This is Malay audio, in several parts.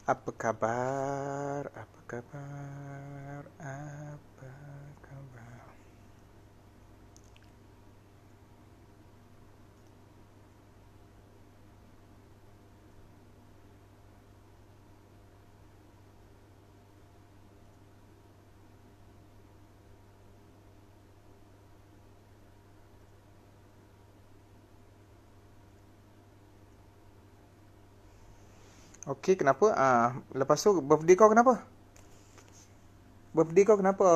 Apa kabar? Apa kabar? Apa kabar? Okey, kenapa? Lepas tu birthday kau kenapa? Birthday kau kenapa?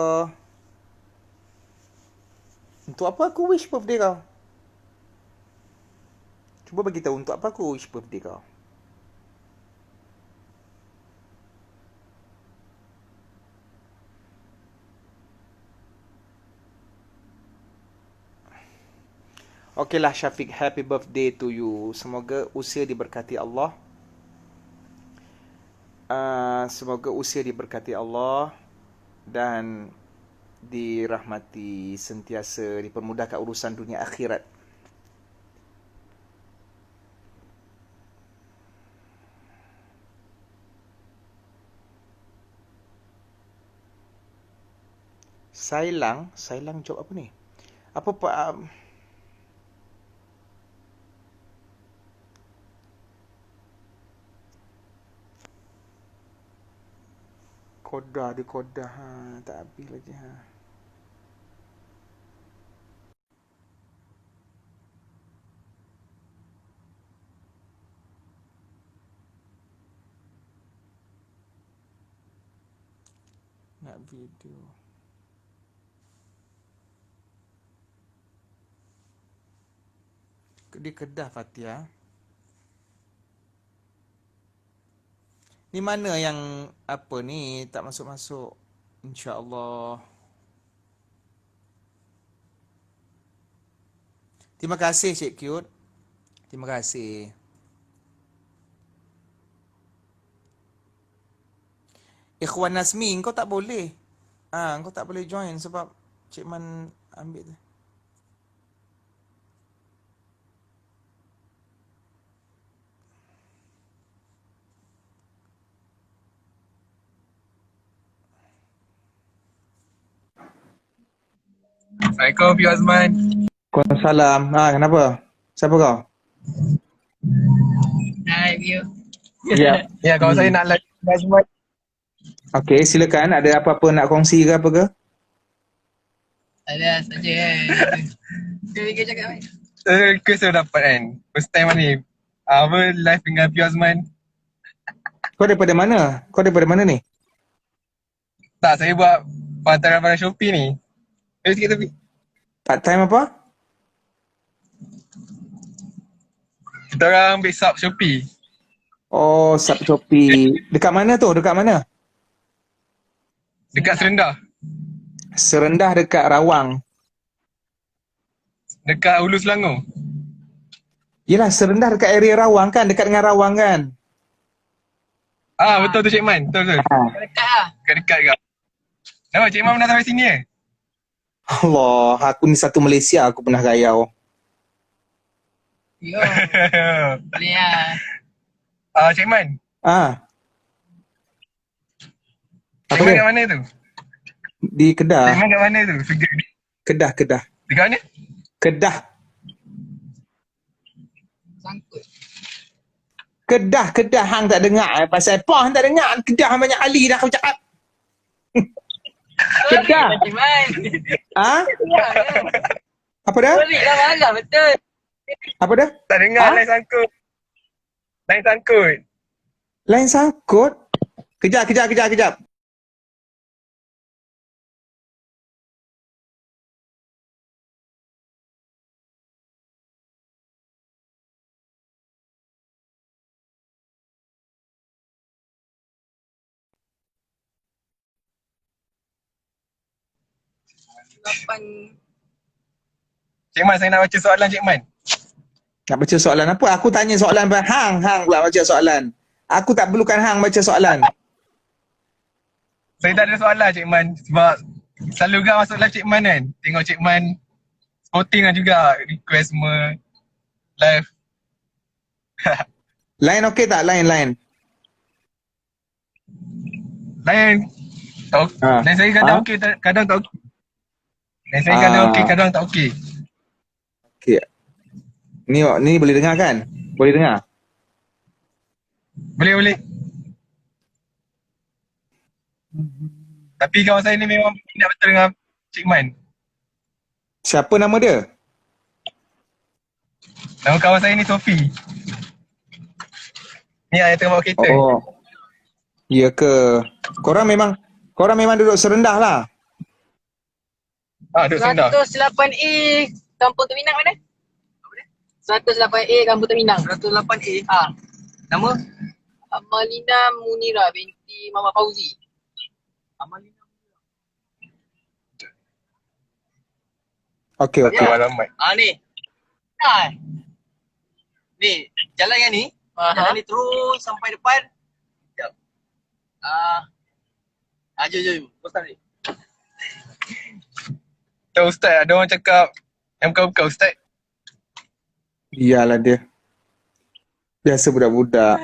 Untuk apa aku wish birthday kau? Cuba bagi tahu untuk apa aku wish birthday kau. Okeylah Syafiq, happy birthday to you. Semoga usia diberkati Allah. Semoga usia diberkati Allah dan dirahmati sentiasa, dipermudahkan urusan dunia akhirat. Sailang job apa ni? Apa pak? Kodah dia kodah tak habis lagi Nak video. Di Kedah Fatia. Ni mana yang apa ni tak masuk-masuk? InsyaAllah. Terima kasih Cik Cute. Terima kasih. Ikhwan Nazmi, kau tak boleh. Kau tak boleh join sebab Cik Man ambil tu. Assalamualaikum Fi Azman. Waalaikumsalam. Kenapa? Siapa kau? Hai Fi. Ya. Ya, kalau saya nak live Fi Azman. Okey, silakan. Ada apa-apa nak kongsi ke apa ke? Ada saja kan. Dia fikir cakap kan? Request saya dapat kan. First time ni. Apa live dengan Fi Azman. Kau daripada mana? Kau daripada mana ni? Tak, saya buat pantaran pada Shopee ni. Sikit tapi. Part time apa? Kita orang ambil sub Shopee. Oh, sub Shopee. Dekat mana tu? Dekat mana? Dekat Serendah. Serendah dekat Rawang. Dekat Hulu Selangor. Yelah, Serendah dekat area Rawang kan? Dekat dengan Rawang kan? Betul tu Cik Man. Betul. Dekat lah. Dekat ke? Nampak Cik Man pernah sampai sini ke? Allah, aku ni satu Malaysia aku pernah gayau. Yo. Boleh lah. Cik Man. Apa Cik Man dia? kat mana tu? Di Kedah. Cik Man kat mana tu? Kedah. Dekat mana? Kedah. Sangkut. Kedah hang tak dengar pasal apa hang tak dengar Kedah banyak kali dah aku cakap. Kedah. Apa dah? Sorry lah marah betul. Apa dah? Tak dengar lain sangkut. Lain sangkut. Lain sangkut. Kejap. Cik Man, saya nak baca soalan Cik Man. Nak baca soalan apa? Aku tanya soalan hang pula baca soalan. Aku tak perlukan hang baca soalan. Saya tak ada soalan Cik Man sebab selalu juga masuk live Cik Man kan. Tengok Cik Man sporting lah juga request semua live. Lain okey tak? Lain. Lain. Tak, Ha. lain saya kadang okey, kadang tak okey. Lain saya kadang okey, kadang tak okey. Okay. Ni boleh dengar kan? Boleh dengar? Boleh, boleh. Tapi kawan saya ni memang minat betul dengan Cik Man. Siapa nama dia? Nama kawan saya ni Sofi. Ni yang tengah bawa kereta. Oh. Ya ke? Korang memang duduk serendah lah. Duduk sendah. 108A Kampung Terminang mana? 108A Kampung Terminang. 108A. Nama? Amalina Munira binti Mama Fauzi. Amalina. Okey. Alamat. Ni. Ni, jalan yang ni. Jalan ni terus sampai depan. Sekejap. Jom. Ustaz ni. Tak Ustaz, ada orang cakap yang bukan-bukan Ustaz. Iyalah dia. Biasa budak-budak.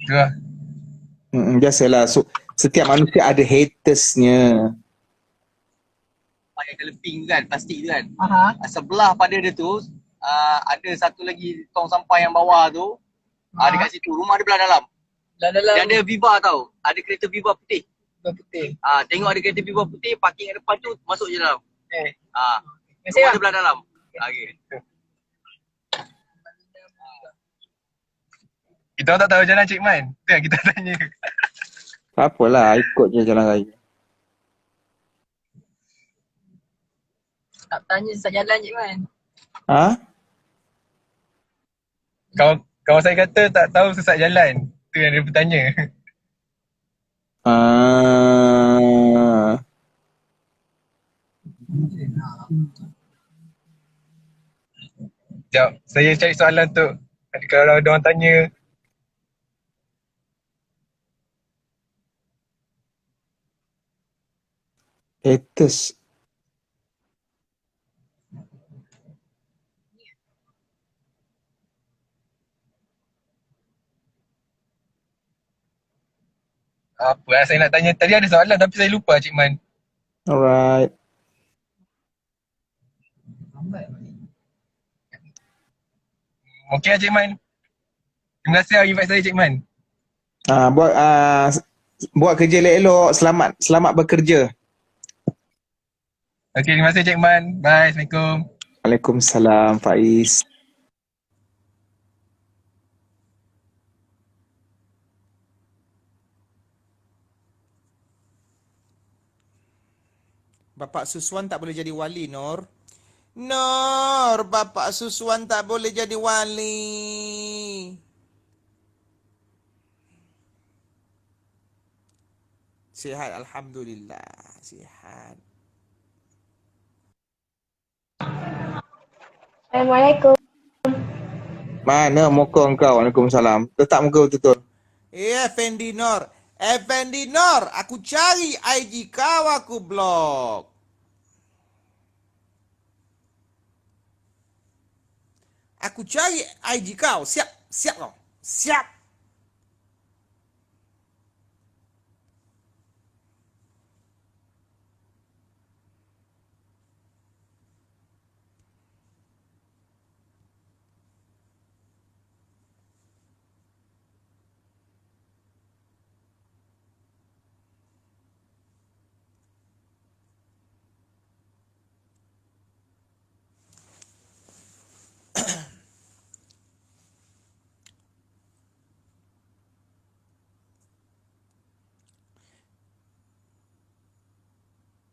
Tu lah. Biasalah. So, setiap manusia ada hatersnya. Pakai colour pink kan, plastik tu kan. Sebelah pada dia tu, ada satu lagi tong sampah yang bawah tu. Dekat situ, rumah dia belah dalam. Dia ada Viva tau. Ada kereta Viva putih. Tengok ada kereta Viva putih, parking kat depan tu, masuk je dalam. Rumah dia belah dalam. Okay. Kita orang tak tahu jalan Cik Man. Tu yang kita tanya. Tak apalah, ikut je jalan raya. Tak tanya sesat jalan je kan. Ha? Kawan saya kata tak tahu sesat jalan. Tu yang dia bertanya. Sekejap, saya cari soalan untuk kalau ada orang tanya. Haters. Apa lah saya nak tanya. Tadi ada soalan tapi saya lupa Cik Man. Alright. Okey lah Cik Man. Terima kasih lah invite saya Cik Man. Buat kerja elok-elok. Selamat bekerja. Okey, terima kasih Cik Man. Bye. Assalamualaikum. Waalaikumsalam, Faiz. Bapak Suswan tak boleh jadi wali, Nur. Nur, Bapak Suswan tak boleh jadi wali. Sihat, Alhamdulillah. Sihat. Assalamualaikum. Mana muka engkau? Waalaikumsalam. Letak muka betul-betul. Effendi Nur. Effendi Nur, aku cari IG kau, aku blok. Aku cari IG kau. Siap kau. Siap.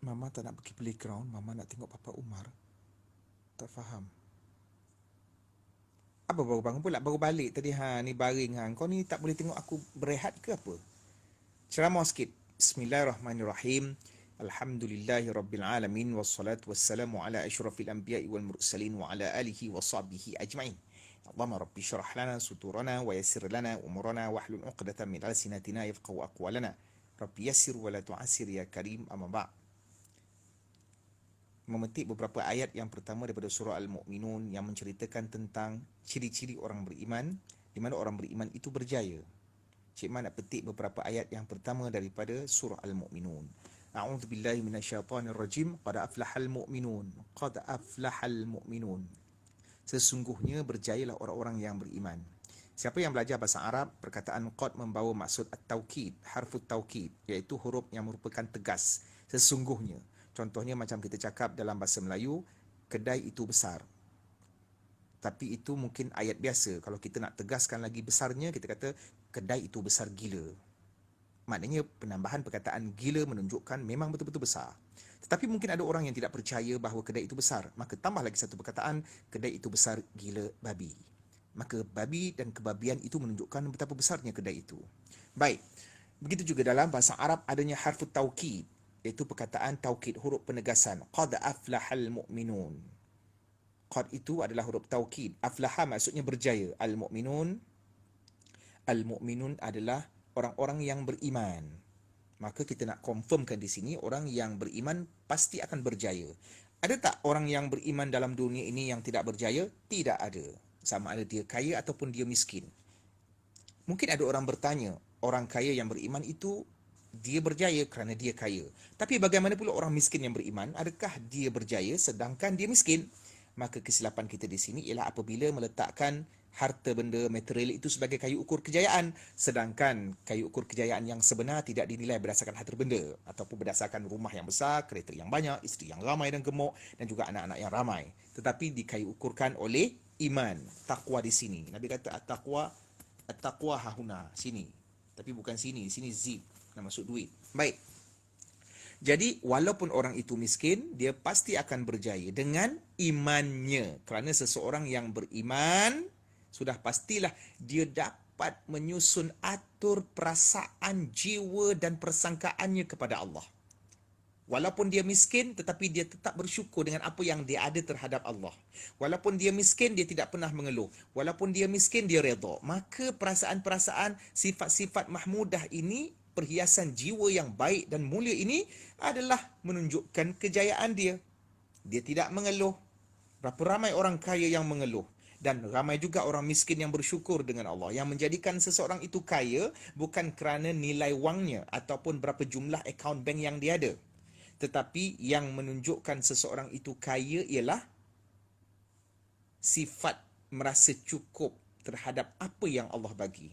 Mama tak nak pergi playground. Mama nak tengok Papa Umar. Tak faham. Apa baru bangun pula? Baru balik tadi. Ni baring. Kau ni tak boleh tengok aku berehat ke apa? Ceramah sikit. Bismillahirrahmanirrahim. Alhamdulillahirrabbilalamin. Wassalatu wassalamu ala ashrafil anbiya'i wal mursalin wa ala alihi wa sahbihi ajma'in. Allahumma rabbi syarah lana suturana wa yassir lana umurana wa hlul uqdatan min alsinatina yafqahu aqwalana. Rabbi yassir wa la tu'assir ya karim, amma ba'. Memetik beberapa ayat yang pertama daripada surah Al-Mu'minun yang menceritakan tentang ciri-ciri orang beriman, di mana orang beriman itu berjaya. Cik Man nak petik beberapa ayat yang pertama daripada surah Al-Mu'minun. A'udzubillahi minasyaitonirrajim. Qad aflahal mu'minun. Qad aflahal mu'minun. Sesungguhnya berjayalah orang-orang yang beriman. Siapa yang belajar bahasa Arab, perkataan qad membawa maksud at-taukid, harfut taukid, iaitu huruf yang merupakan tegas. Sesungguhnya. Contohnya macam kita cakap dalam bahasa Melayu, kedai itu besar. Tapi itu mungkin ayat biasa. Kalau kita nak tegaskan lagi besarnya, kita kata kedai itu besar gila. Maknanya penambahan perkataan gila menunjukkan memang betul-betul besar. Tetapi mungkin ada orang yang tidak percaya bahawa kedai itu besar. Maka tambah lagi satu perkataan, kedai itu besar gila babi. Maka babi dan kebabian itu menunjukkan betapa besarnya kedai itu. Baik. Begitu juga dalam bahasa Arab adanya harfut taukid, iaitu perkataan taukid, huruf penegasan. Qad aflahal mu'minun. Qad itu adalah huruf taukid. Aflaha maksudnya berjaya. Al-mu'minun adalah orang-orang yang beriman. Maka kita nak confirmkan di sini, orang yang beriman pasti akan berjaya. Ada tak orang yang beriman dalam dunia ini yang tidak berjaya? Tidak ada. Sama ada dia kaya ataupun dia miskin. Mungkin ada orang bertanya, orang kaya yang beriman itu dia berjaya kerana dia kaya. Tapi bagaimana pula orang miskin yang beriman? Adakah dia berjaya sedangkan dia miskin? Maka kesilapan kita di sini ialah apabila meletakkan harta benda material itu sebagai kayu ukur kejayaan, sedangkan kayu ukur kejayaan yang sebenar tidak dinilai berdasarkan harta benda ataupun berdasarkan rumah yang besar, kereta yang banyak, isteri yang ramai dan gemuk dan juga anak-anak yang ramai, tetapi dikayu ukurkan oleh iman, takwa di sini. Nabi kata at-taqwa hahuna, sini. Tapi bukan sini, di sini zib, nak masuk duit. Baik. Jadi walaupun orang itu miskin, dia pasti akan berjaya dengan imannya. Kerana seseorang yang beriman, sudah pastilah dia dapat menyusun atur perasaan, jiwa dan persangkaannya kepada Allah. Walaupun dia miskin, tetapi dia tetap bersyukur dengan apa yang dia ada terhadap Allah. Walaupun dia miskin, dia tidak pernah mengeluh. Walaupun dia miskin, dia redha. Maka perasaan-perasaan, sifat-sifat mahmudah ini, perhiasan jiwa yang baik dan mulia ini adalah menunjukkan kejayaan dia. Dia tidak mengeluh. Berapa ramai orang kaya yang mengeluh. Dan ramai juga orang miskin yang bersyukur dengan Allah. Yang menjadikan seseorang itu kaya bukan kerana nilai wangnya ataupun berapa jumlah akaun bank yang dia ada. Tetapi yang menunjukkan seseorang itu kaya ialah sifat merasa cukup terhadap apa yang Allah bagi.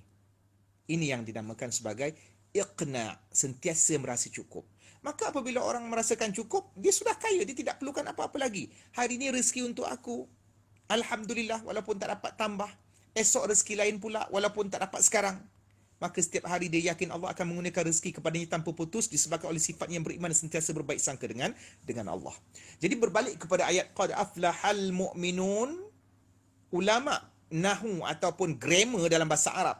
Ini yang dinamakan sebagai iqna', sentiasa merasa cukup. Maka apabila orang merasakan cukup, dia sudah kaya, dia tidak perlukan apa-apa lagi. Hari ini rezeki untuk aku, alhamdulillah, walaupun tak dapat tambah. Esok rezeki lain pula, walaupun tak dapat sekarang. Maka setiap hari dia yakin Allah akan menggunakan rezeki kepadanya tanpa putus, disebabkan oleh sifat yang beriman sentiasa berbaik sangka dengan Allah. Jadi berbalik kepada ayat qad aflahal mu'minun, ulama nahwu ataupun grammar dalam bahasa Arab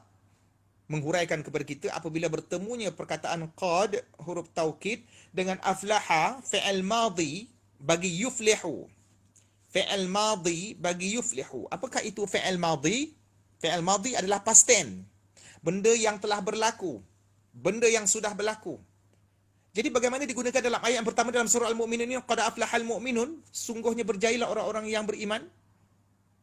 menghuraikan kepada kita apabila bertemunya perkataan qad, huruf taukid, dengan aflaha, fi'il madhi bagi yuflihu. Fi'il madhi bagi yuflihu. Apakah itu fi'il madhi? Fi'il madhi adalah past tense. Benda yang telah berlaku. Benda yang sudah berlaku. Jadi bagaimana digunakan dalam ayat yang pertama dalam surah Al-Mu'minun ini, qad aflahal mu'minun, sungguhnya berjayalah orang-orang yang beriman.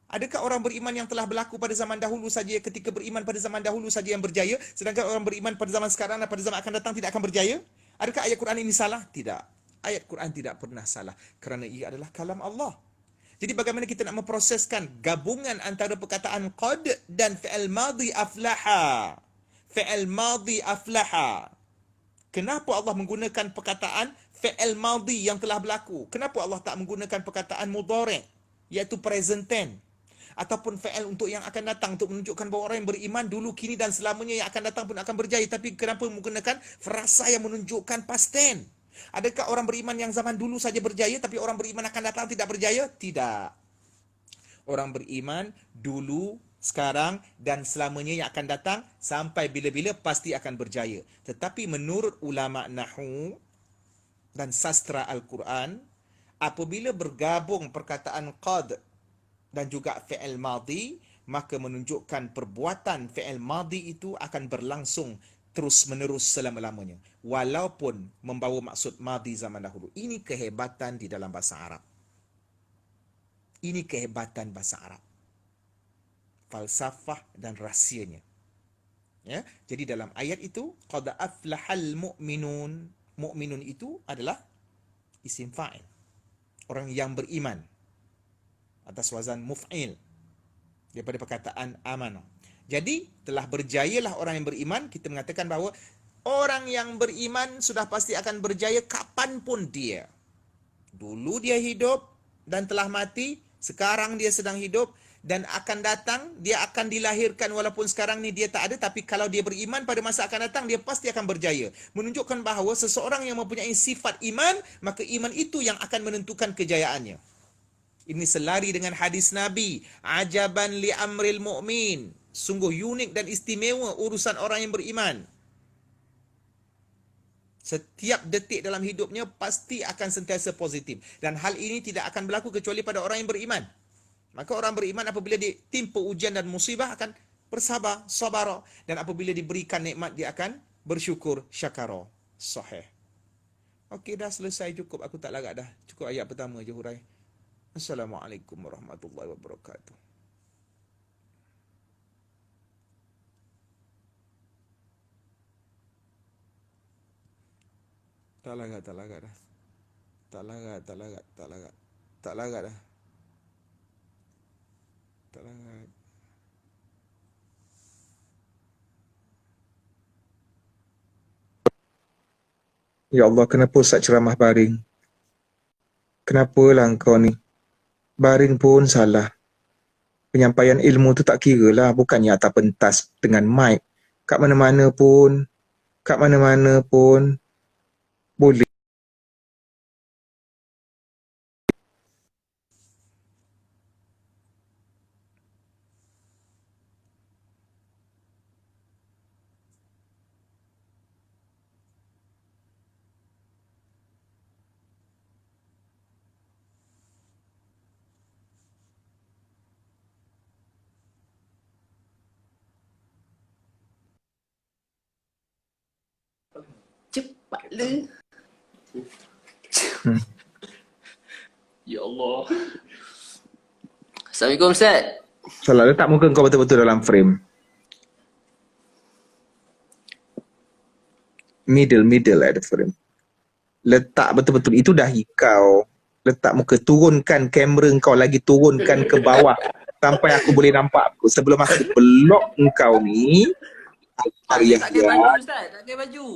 Adakah orang beriman yang telah berlaku pada zaman dahulu saja, ketika beriman pada zaman dahulu saja yang berjaya, sedangkan orang beriman pada zaman sekarang dan pada zaman akan datang tidak akan berjaya? Adakah ayat Quran ini salah? Tidak. Ayat Quran tidak pernah salah kerana ia adalah kalam Allah. Jadi bagaimana kita nak memproseskan gabungan antara perkataan qad dan fi'il madhi aflaha? Fi'il madhi aflaha. Kenapa Allah menggunakan perkataan fi'il madhi yang telah berlaku? Kenapa Allah tak menggunakan perkataan mudhari', iaitu present tense? Ataupun fi'il untuk yang akan datang, untuk menunjukkan bahawa orang yang beriman dulu, kini dan selamanya yang akan datang pun akan berjaya. Tapi kenapa menggunakan frasa yang menunjukkan past tense? Adakah orang beriman yang zaman dulu saja berjaya, tapi orang beriman akan datang tidak berjaya? Tidak. Orang beriman dulu, sekarang dan selamanya yang akan datang, sampai bila-bila pasti akan berjaya. Tetapi menurut ulama nahwu dan sastra Al-Quran, apabila bergabung perkataan qad dan juga fi'il madhi, maka menunjukkan perbuatan fi'il madhi itu akan berlangsung terus-menerus selama-lamanya, walaupun membawa maksud madhi zaman dahulu. Ini kehebatan di dalam bahasa Arab. Ini kehebatan bahasa Arab. Falsafah dan rahsianya. Ya, jadi dalam ayat itu qad aflahal mu'minun. Mu'minun itu adalah isim fa'il. Orang yang beriman atas wazan muf'il daripada perkataan amanah. Jadi telah berjayalah orang yang beriman. Kita mengatakan bahawa orang yang beriman sudah pasti akan berjaya kapanpun dia. Dulu dia hidup dan telah mati, sekarang dia sedang hidup dan akan datang, dia akan dilahirkan walaupun sekarang ni dia tak ada, tapi kalau dia beriman pada masa akan datang, dia pasti akan berjaya. Menunjukkan bahawa seseorang yang mempunyai sifat iman, maka iman itu yang akan menentukan kejayaannya. Ini selari dengan hadis Nabi, ajaban li amril mu'min. Sungguh unik dan istimewa urusan orang yang beriman. Setiap detik dalam hidupnya pasti akan sentiasa positif. Dan hal ini tidak akan berlaku kecuali pada orang yang beriman. Maka orang beriman apabila ditimpa ujian dan musibah akan bersabar, sabara. Dan apabila diberikan nikmat, dia akan bersyukur, syakara. Sahih. Okey, dah selesai, cukup. Aku tak lagak dah. Cukup ayat pertama je hurai. Assalamualaikum warahmatullahi wabarakatuh. Tak lagak dah. Tak lagak dah. Tak lagak. Ya Allah, kenapa Ustaz ceramah baring? Kenapalah engkau ni? Baring pun salah. Penyampaian ilmu tu tak kira lah. Bukannya atas pentas dengan mic. Kat mana-mana pun boleh. Cepatlah. Ya Allah. Assalamualaikum Ustaz. Salah, letak muka kau betul-betul dalam frame. Middle at the frame. Letak betul-betul. Itu dah kau. Letak muka. Turunkan kamera kau lagi. Turunkan ke bawah. Sampai aku boleh nampak aku. Sebelum aku block kau ni. Tak ada baju Ustaz. Tak ada baju.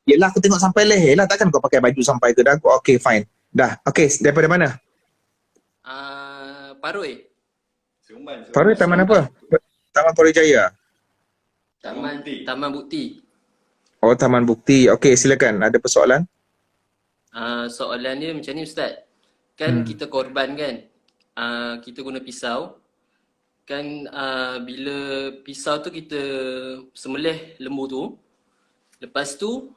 Yelah, aku tengok sampai leher lah. Takkan kau pakai baju sampai ke dagu. Okay, fine. Dah. Okay, daripada mana? Paroi. Paroi taman apa? Taman Paroi Jaya? Taman Bukti. Oh, Taman Bukti. Okay, silakan. Ada persoalan? Soalan dia macam ni Ustaz. Kan kita korban kan. Kita guna pisau. Kan bila pisau tu kita sembelih lembu tu. Lepas tu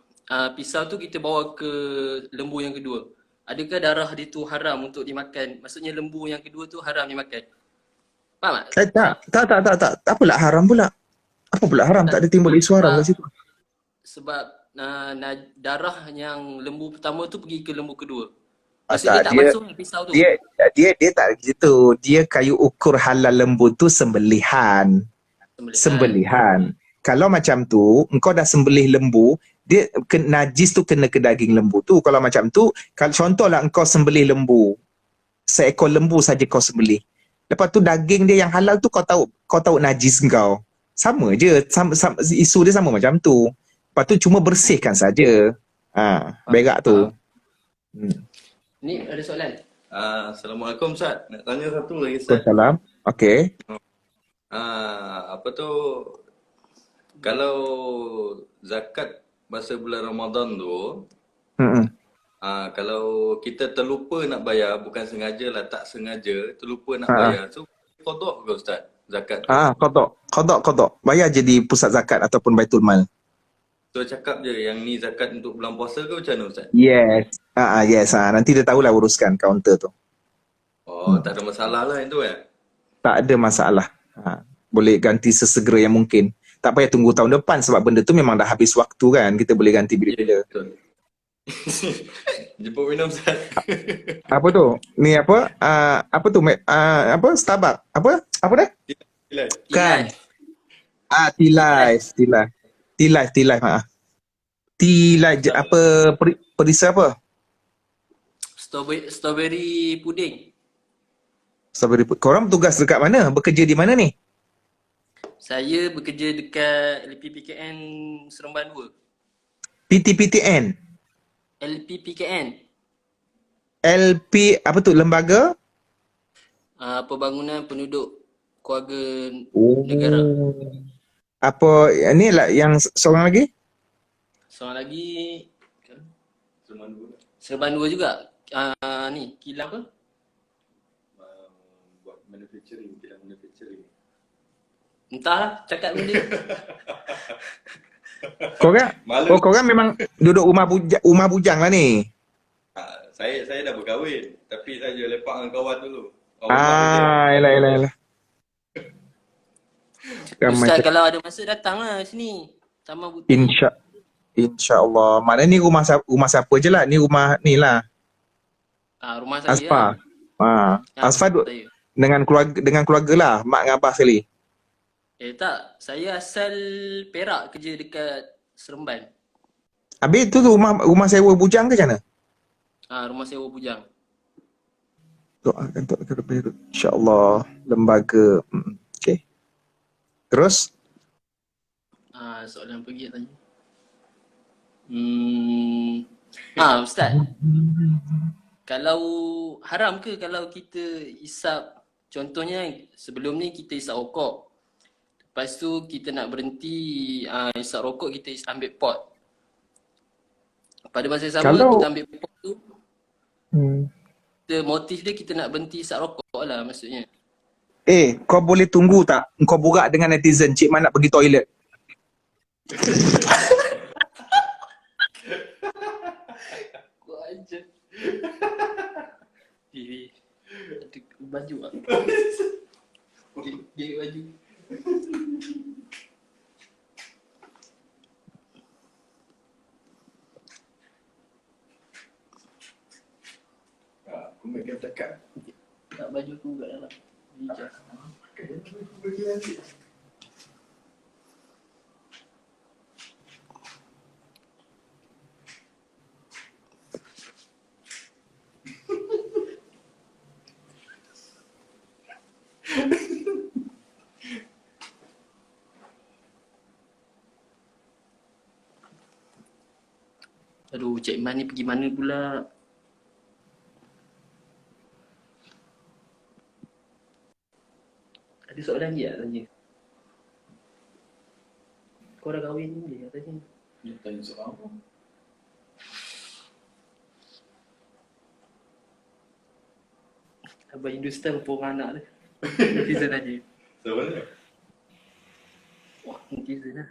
pisau tu kita bawa ke lembu yang kedua. Adakah darah dia tu haram untuk dimakan? Maksudnya lembu yang kedua tu haram dimakan. Faham tak? Tak pula haram pula. Apa pula haram? Tak ada timbul isu haram kat situ. Sebab darah yang lembu pertama tu pergi ke lembu kedua. Tak, Maksudnya dia tak masuk pisau tu. Dia tak gitu. Dia kayu ukur halal lembu tu sembelihan. Kalau macam tu, engkau dah sembelih lembu, dia najis tu kena ke daging lembu tu. Kalau macam tu, kalau contohlah engkau sembelih lembu, seekor lembu saja kau sembelih. Lepas tu daging dia yang halal tu kau tahu najis engkau. Sama je, isu dia sama macam tu. Lepas tu cuma bersihkan saja. Berak tu. Ni ada soalan. Assalamualaikum Ustaz. Nak tanya satu lagi Ustaz. Assalamualaikum. Okey. Apa tu, kalau zakat masa bulan Ramadan tu, kalau kita terlupa nak bayar, bukan sengaja lah, tak sengaja terlupa nak bayar, so qada ke Ustaz zakat tu? Qada. Bayar je di pusat zakat ataupun Baitul Mal. So cakap je yang ni zakat untuk bulan puasa ke macam mana Ustaz? Yes. Yes. Nanti dia tahulah uruskan kaunter tu. Oh, tak ada masalah lah itu ya? Tak ada masalah. Boleh ganti sesegera yang mungkin. Tak payah tunggu tahun depan sebab benda tu memang dah habis waktu kan. Kita boleh ganti bila-bila. Betul. Jemput minum Ustaz. Apa tu? Ni apa? Apa tu? Apa? Starbucks? Apa dah? Tilai. Kan? Tilai. T-Life. T-Life apa perisa apa? Strawberry pudding. Korang bertugas dekat mana? Bekerja di mana ni? Saya bekerja dekat LPPKN Seremban 2. PTPTN. LPPKN. LP apa tu? Lembaga? Pembangunan Penduduk Keluarga Negara. Apa ni lah yang seorang lagi? Seorang lagi Seremban 2 Seremban 2 juga. Ni kilang apa? buat manufacturing, kilang manufacturing. Entahlah, cakap benda. Korang memang duduk rumah bujang lah ni. Saya dah berkahwin, tapi saya lepak dengan kawan dulu. Yalah. Ustaz kalau ada masa datanglah sini. Sama bukti. InsyaAllah. Mana ni rumah siapa je lah. Ni rumah ni lah. Rumah saya. Asfar. Asfar dengan keluarga lah. Mak dengan abah sekali. Tak. Saya asal Perak, kerja dekat Seremban. Habis tu rumah sewa bujang ke macam mana? Rumah sewa bujang. Doakan lebih InsyaAllah. Lembaga. Okay. Terus? Soalan pergi tanya. Ustaz. Kalau haram ke kalau kita isap, contohnya sebelum ni kita isap rokok. Lepas tu kita nak berhenti isap rokok, kita ambil pot. Pada masa yang sama kita ambil pot tu. Motif dia kita nak berhenti isap rokok lah maksudnya. Kau boleh tunggu tak? Kau borak dengan netizen, Cik Man nak pergi toilet. Kau aja. Ada baju tak? Dia baju. Aku makan cakap. Tak baju aku kat dalam. Hijau. Aduh, Cik Man ni pergi mana pula? Ada soalan lagi tak tanya? Kau dah kahwin ni boleh tanya? Dia tanya soal apa? Abang Hindustan pun anak dia. Netizen aja. Sebenarnya? Wah, netizen lah.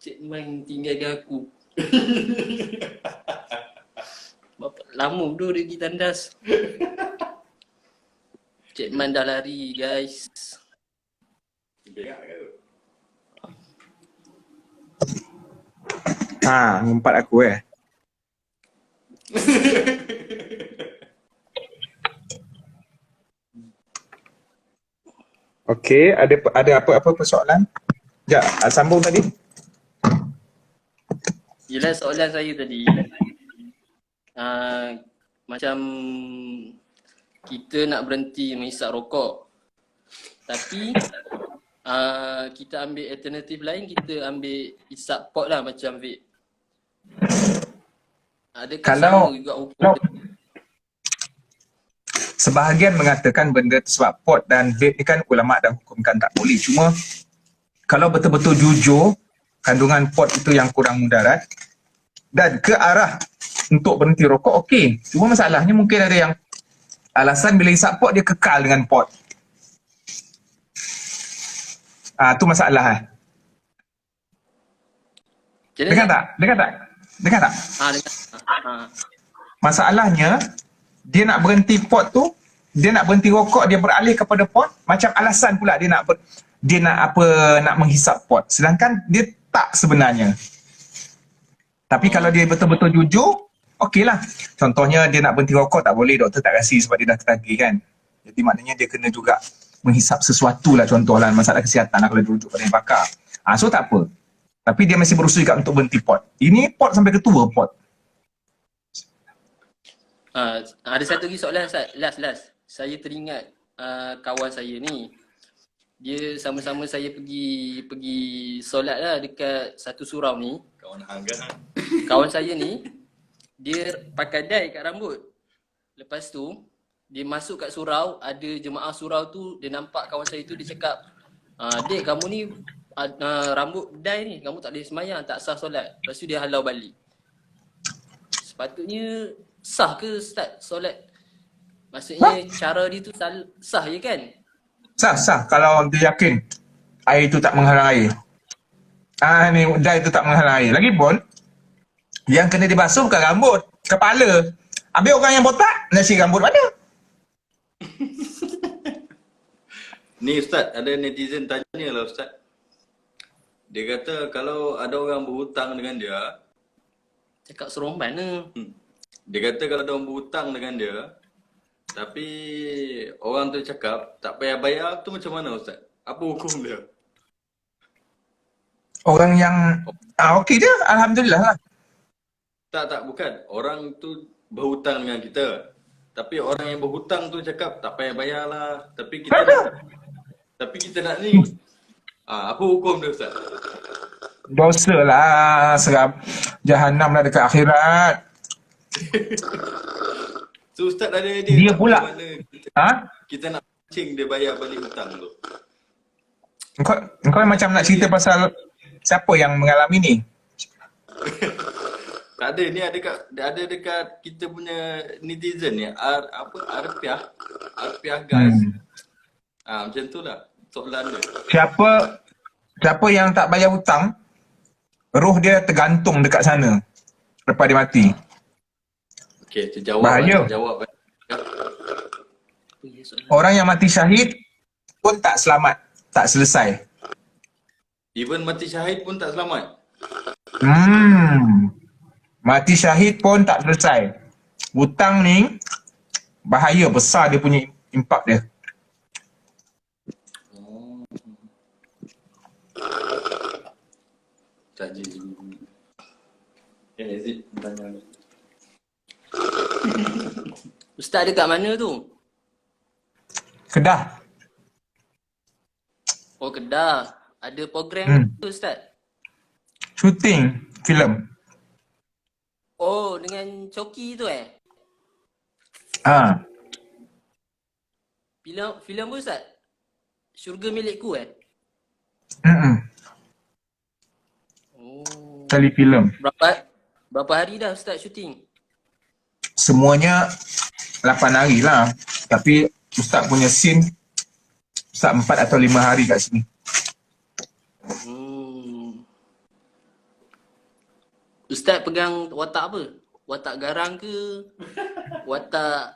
Cik Man tinggalkan aku. Bapak lama tu dia pergi tandas. Cik Man dah lari guys. Berak ke tu? Ngumpat aku Okey, ada apa persoalan? Sekejap, sambung tadi. Yelah soalan saya tadi. Macam kita nak berhenti menghisap rokok. Tapi kita ambil alternatif lain, kita ambil hisap pot lah macam vape. Adakah sama juga hukum? Sebahagian mengatakan benda sebab pot dan vape ni kan ulama' dah hukumkan tak boleh. Cuma kalau betul-betul jujur kandungan pot itu yang kurang mudarat dan ke arah untuk berhenti rokok, okey. Cuma masalahnya mungkin ada yang alasan bila hisap pot dia kekal dengan pot. Tu masalah Dengar tak? Dengar tak? Masalahnya dia nak berhenti pot tu, dia nak berhenti rokok, dia beralih kepada pot, macam alasan pula dia nak menghisap pot. Sedangkan dia tak sebenarnya. Tapi kalau dia betul-betul jujur, okeylah. Contohnya dia nak berhenti rokok tak boleh, doktor tak kasi sebab dia dah tertagih kan. Jadi maknanya dia kena juga menghisap sesuatu lah, contohlah masalah kesihatan lah kalau dia rujuk pada yang pakar. So tak apa. Tapi dia masih berusaha juga untuk berhenti pot. Ini pot sampai ketua pot. Ada satu lagi soalan Ustaz. Last. Saya teringat kawan saya ni. Dia sama-sama saya pergi solat lah dekat satu surau ni. Kawan Hangga. Kawan saya ni, dia pakai dye kat rambut. Lepas tu, dia masuk kat surau, ada jemaah surau tu, dia nampak kawan saya tu, dia cakap, Dek, kamu ni rambut dye ni, kamu tak boleh semayang, tak sah solat. Lepas tu dia halau balik. Sepatutnya sah ke Ustaz solat? Maksudnya cara dia tu sah je kan? Sah. Kalau dia yakin air tu tak menghalang air. Ni dye tu tak menghalang air. Lagipun, yang kena dibasuh bukan rambut, kepala. Habis orang yang botak, nasi rambut mana? Ni Ustaz, ada netizen tanya lah Ustaz. Dia kata kalau ada orang berhutang dengan dia, Cakap seromban ke? dia kata kalau ada orang berhutang dengan dia, tapi orang tu cakap tak payah bayar, tu macam mana Ustaz? Apa hukum dia? Orang yang okey je, alhamdulillah lah. Tak, bukan. Orang tu berhutang dengan kita. Tapi orang yang berhutang tu cakap tak payah bayar lah. Tapi kita nak ni. Apa hukum dia Ustaz? Dosa lah, serap jahanam lah dekat akhirat. So Ustaz ada idea Dia tak pula. macam mana kita nak pancing dia bayar balik hutang tu? Engkau macam nak cerita pasal siapa yang mengalami ni? Tak ada, ni ada dekat kita punya netizen ni, Arpiah guys. Macam tu lah soalan dia. Siapa yang tak bayar hutang, roh dia tergantung dekat sana lepas dia mati. Okey, terjawab. Bahaya. Terjawab. Orang yang mati syahid pun tak selamat, tak selesai. Even mati syahid pun tak selamat. Mati syahid pun tak selesai. Hutang ni bahaya besar, dia punya impak dia. Saja. Zid tanya. Ustaz ada kat mana tu? Kedah. Oh Kedah. Ada program tu Ustaz? Shooting filem. Oh dengan Coki tu Filem apa Ustaz? Syurga Milikku Oh. Kali filem. Berapa hari dah Ustaz syuting? Semuanya 8 hari lah. Tapi Ustaz punya scene Ustaz 4 atau 5 hari kat sini. Ustaz pegang watak apa? Watak garang ke? Watak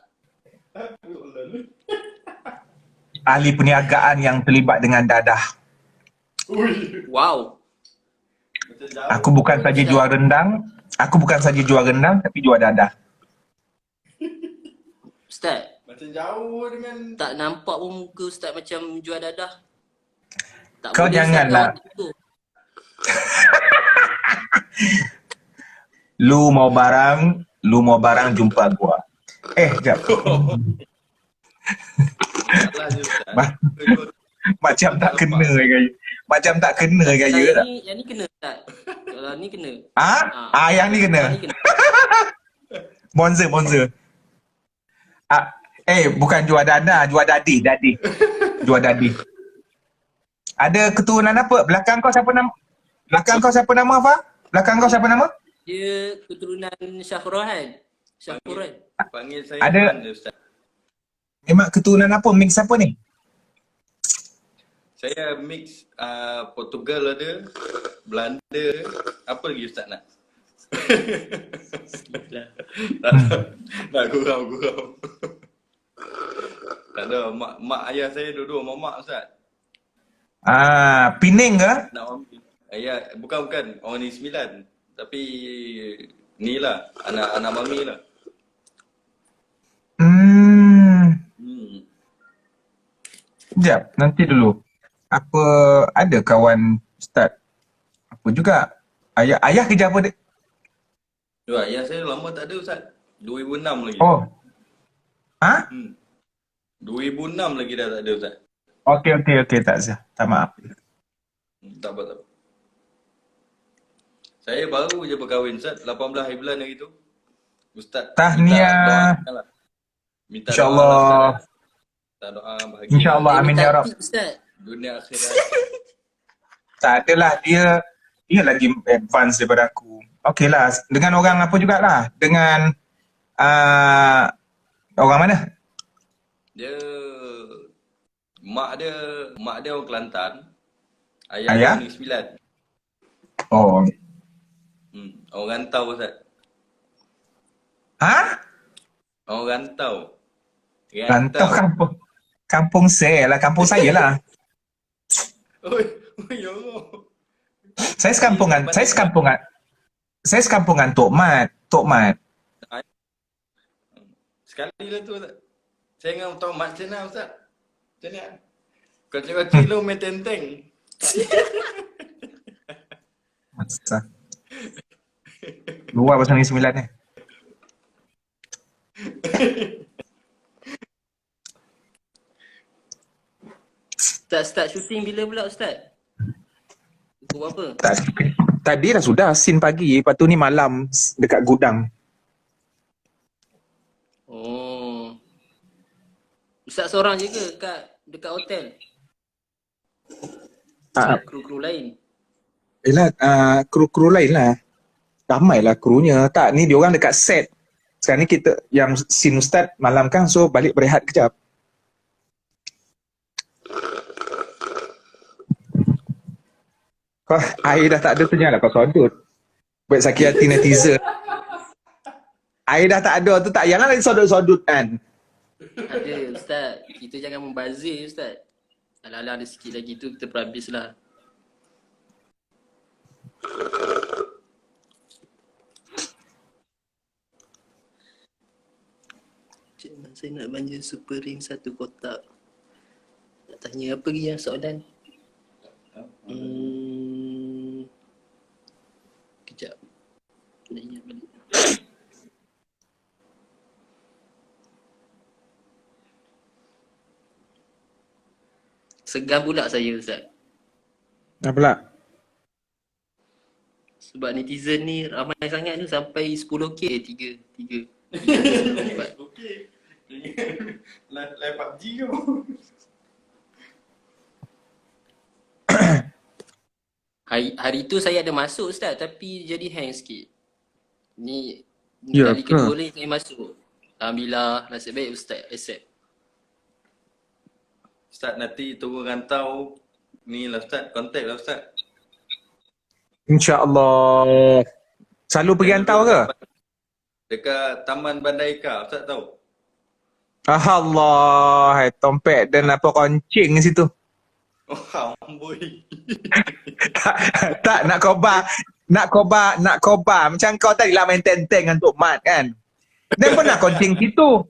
Ahli perniagaan yang terlibat dengan dadah. wow. Aku bukan saja jual rendang, tapi jual dadah. Ustaz, Macam jauh dengan tak nampak pun muka Ustaz macam jual dadah. Tak Kau boleh janganlah. Ustaz tu. Lu mau barang jumpa gua. Jap. salah je Ustaz. Macam tak kena gaya. Macam tak kena gaya tak? Yang ni kena Ustaz. Kalau ni kena. Yang ni kena. Yang ni kena. Monza. Bukan jual dada, jual dadi. Jual dadi. Ada keturunan apa? Belakang kau siapa nama, Fa? Belakang kau siapa nama? Dia keturunan Syahrohan. Panggil saya Ada- mana Ustaz? Memang keturunan apa? Mix apa ni? Saya mix Portugal ada, Belanda, apa lagi Ustaz nak? nak gurau. Tak ada, mak ayah saya dua-dua mamak Ustaz. Pening ke? Nak ambil. Ya, bukan orang Negeri Sembilan. Tapi ni lah, anak mami lah. Hmm. Sekejap, nanti dulu. Apa, ada kawan Ustaz? Apa juga? Ayah kerja apa dia? Ya, ayah saya lama tak ada Ustaz. 2006 lagi. Oh. Ha? 2006 lagi dah tak ada Ustaz. Okey, tak sah. Tak maaf. Tak apa. Saya baru je berkahwin Ustaz, 18 hari bulan hari tu. Ustaz Tahniah. minta InsyaAllah. doa lah Ustaz. Minta doa bahagia. InsyaAllah, amin ya Rab. Ustaz. Dunia akhirat. Tak adalah, dia lagi advance daripada aku. Okeylah, dengan orang apa jugalah. Dengan orang mana? Dia mak dia orang Kelantan. Ayah Ayah? dia orang Negeri Sembilan. Oh. Orang rantau Ustaz. Ha? Orang rantau. Rantau kampung saya lah, kampung saya lah. Oi, ya Allah. Saya sekampungan Tok Mat. Sekali lah tu Ustaz. Saya dengan tahu mak macam mana Ustaz? Macam mana? Kocok-kocok lu main tenteng. Masa. Luar pasal Negeri Sembilan ni. Start shooting bila pula Ustaz? Pukul apa? Tadi dah sudah, scene pagi. Lepas tu ni malam dekat gudang. Oh. Ustaz seorang je ke dekat hotel? Kru-kru lain? Yelah, kru-kru lain lah. Ramai lah krunya. Tak, ni diorang dekat set. Sekarang ni kita, yang scene Ustaz malam kan, so balik berehat kejap. Kau air dah tak ada tu janganlah kau sodut. Buat sakit hati netizen. Air dah tak ada tu tak, jangan lagi sodut-sodut kan. Ada Ustaz. Kita jangan membazir Ustaz. Alah-alah ada sikit lagi tu kita perhabis lah. Cik Man, saya nak belanja super ring 1 kotak. Nak tanya apa lagi yang soalan? Kejap. Nak ingat balik. Segan pula saya Ustaz. Apa pula? Sebab netizen ni ramai sangat ni sampai 10k 3 Okey. Live PUBG ke? Hari tu saya ada masuk Ustaz tapi jadi hang sikit. Ni Ya kali ke? kedua ni saya masuk. Alhamdulillah, nasib baik Ustaz accept. Ustaz nanti turun rantau ni lah Ustaz, kontak lah Ustaz. InsyaAllah. Selalu pergi hantar ke? Dekat Taman Bandaika, Ustaz tahu? Allah, tompet dan apa koncing di situ. Oh, amboi. tak nak kobar macam kau tadi lah main tenteng dengan Tok Mat kan. Dan pernah koncing situ.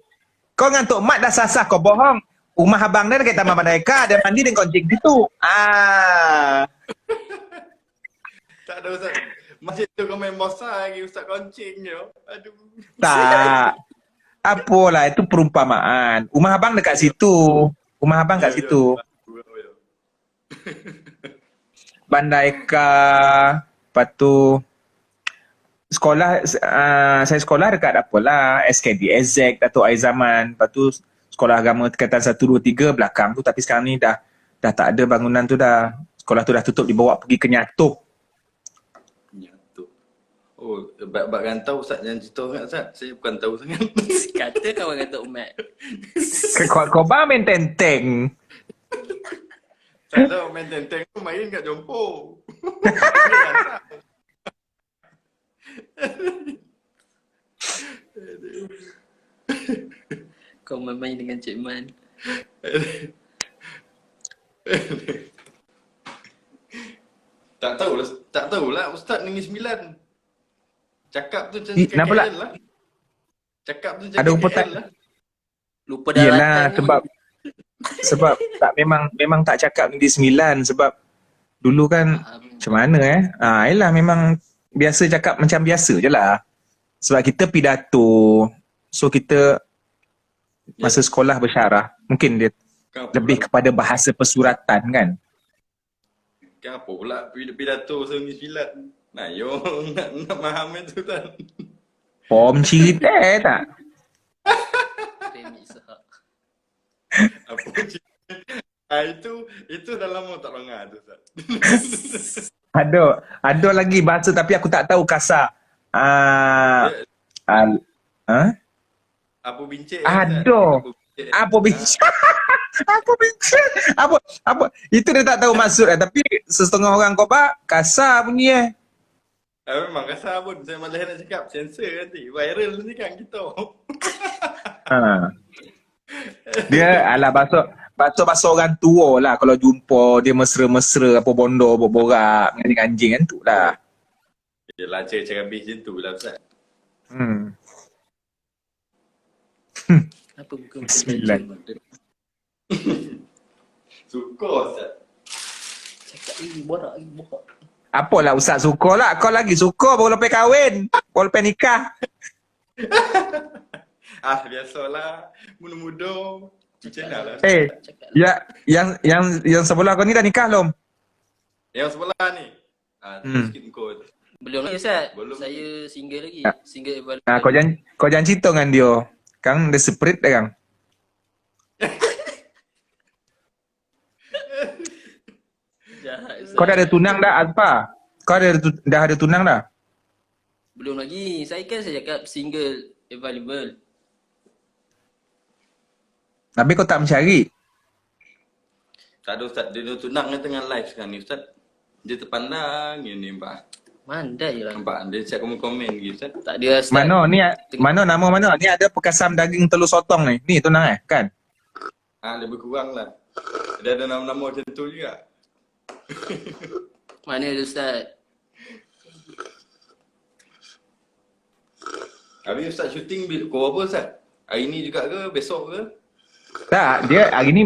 Kau dengan Tok Mat dah sasah kau bohong. Rumah abang dia dekat Taman Bandaika, dia mandi dan koncing situ. Tak ada Ustaz. Masih tu kau main bosa lagi Ustaz koncing je. Aduh. Tak. Apalah, itu perumpamaan. Rumah abang dekat situ. Rumah abang kat situ. Bandaika. Lepas tu sekolah, saya sekolah dekat apalah, SKD Ezek, Datuk Aizaman. Lepas tu sekolah agama tingkatan 1, 2, 3 belakang tu. Tapi sekarang ni dah tak ada bangunan tu dah. Sekolah tu dah tutup, dibawa pergi ke Nyatuh. Oh, bab rantau Ustaz jangan cerita sangat Ustaz. Saya bukan tahu sangat. Kata kawan kata Umat. Kau main tenteng. Tak tahu main tenteng tu main kat Johor. Kau main dengan Cik Man. Tak Tak tahulah Ustaz Negeri Sembilan. Cakap tu macam Kenapa cakap pula? KL lah. Cakap tu Ada cakap rupa KL lah. Lupa Yelah, daratan ni. sebab tak memang tak cakap Negeri Sembilan sebab dulu kan macam mana yelah memang biasa cakap macam biasa je lah. Sebab kita pidato, so kita masa sekolah bersyarah, mungkin dia Kan apa lebih pula? kepada bahasa persuratan kan. Kan apa pula pidato Negeri Sembilan. Nah, yo nak faham itu kan. Pom cerita tak? Remy Ishak. Apa cerita? Itu dah lama tak dengar tu Ustaz. Ada lagi bahasa tapi aku tak tahu kasar. Apa bincik? Ada. Apa bincang? Apa bincang? Apa? Itu dia tak tahu maksud tapi setengah orang kau kasar bunyi Memang kasar pun. Saya malah nak cakap sensor nanti. Viral nanti kan kita. Dia ala bahasa orang tua lah kalau jumpa dia mesra-mesra apa bondo borak dengan anjing kan tu lah. Yelah cakap habis macam tu lah Ustaz. Apa bukan Sembilan. Suka Ustaz. Cakap borak. Apalah Ustaz suka lah. Kau lagi suka baru lepas kahwin. Baru lepas nikah. Biasalah. Muda-muda. Macam mana lah. Yang sebelah kau ni dah nikah belum? Yang sebelah ni. Sikit muka tu. Belum lagi Ustaz. Belum. Saya single lagi. Single evaluation. Kau jangan cerita dengan dia. Kang dia separate dah Kang. Jahat Ustaz. Kau dah ada tunang dah Azfar? Kau dah ada tunang dah? Belum lagi. Saya cakap single available. Tapi kau tak mencari? Tak ada Ustaz. Dia tunang dengan tengah live sekarang ni Ustaz. Dia terpandang ni nampak. Mandai lah. Nampak dia cakap komen lagi Ustaz. Tak ada Ustaz. Mana nama mana? Ni ada pekasam daging telur sotong ni. Ni tunang kan? Lebih kurang lah. Dia ada nama-nama macam tu juga. Mana ada Ustaz? Habis Ustaz syuting pukul apa Ustaz? Hari ni juga ke? Besok ke? Tak, dia hari ni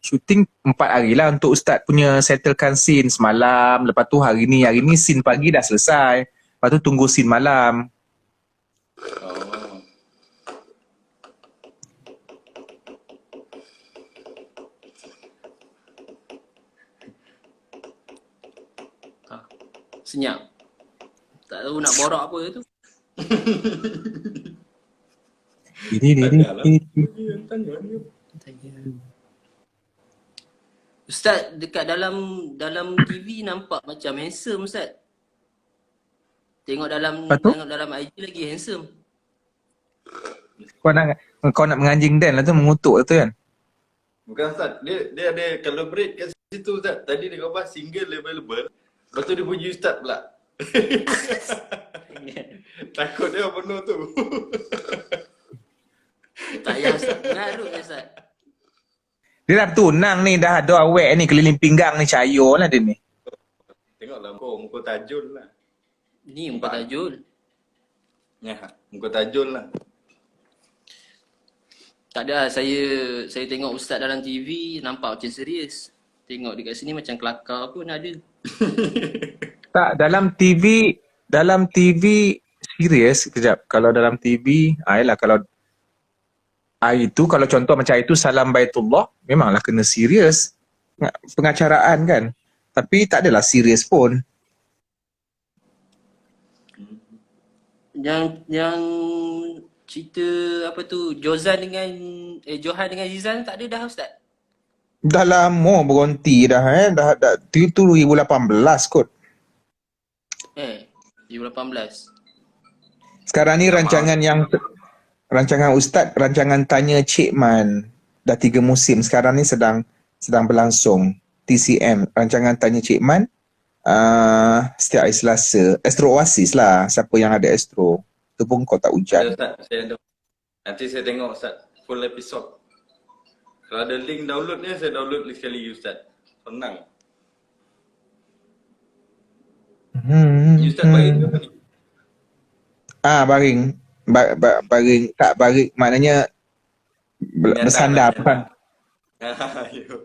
syuting 4 hari lah untuk Ustaz punya settlekan scene semalam. Lepas tu hari ni scene pagi dah selesai. Lepas tu tunggu scene malam. Senyap. Tak tahu nak borak apa tu. Ustaz, dekat dalam TV nampak macam handsome Ustaz. Tengok dalam IG lagi handsome. Kau nak menganjing Dan lah tu, mengutuk tu kan? Bukan Ustaz, dia ada collaborate kat situ Ustaz. Tadi dia kata single available. Lepas tu dia puji Ustaz pula. Takut dia penuh tu. Tak payah Ustaz, mengarut Ustaz. Dia dah tunang ni, dah ada awet ni, keliling pinggang ni, cayo lah dia ni. Tengoklah muka tajul lah. Ni muka tajul. Ya, muka tajul lah. Tak ada, saya tengok Ustaz dalam TV nampak macam serius. Tengok dekat sini macam kelakar pun ada. Tak, dalam TV serius, kejap. Kalau dalam TV, ayolah kalau itu, kalau contoh macam itu Salam Baitullah, memanglah kena serius. Pengacaraan kan. Tapi tak adalah serius pun. Yang cerita apa tu, Johan dengan Zizan tak ada dah Ustaz? Dah lama berhenti dah Dah itu 2018 kot. 2018. Sekarang ni rancangan Ustaz, rancangan Tanya Cik Man. Dah 3 musim. Sekarang ni sedang berlangsung. TCM, rancangan Tanya Cik Man. Setiap hari Selasa. Astro Oasis lah. Siapa yang ada Astro. Itu pun kau tak hujan. Ustaz, saya ada. Nanti saya tengok Ustaz, full episode. Kalau ada link download ni, saya download sekali Ustaz. Senang. Ni Ustaz baring ke apa ni? Baring. Baring. Tak baring. Maknanya Menyandang bersandar. lah, Bukan. Yo.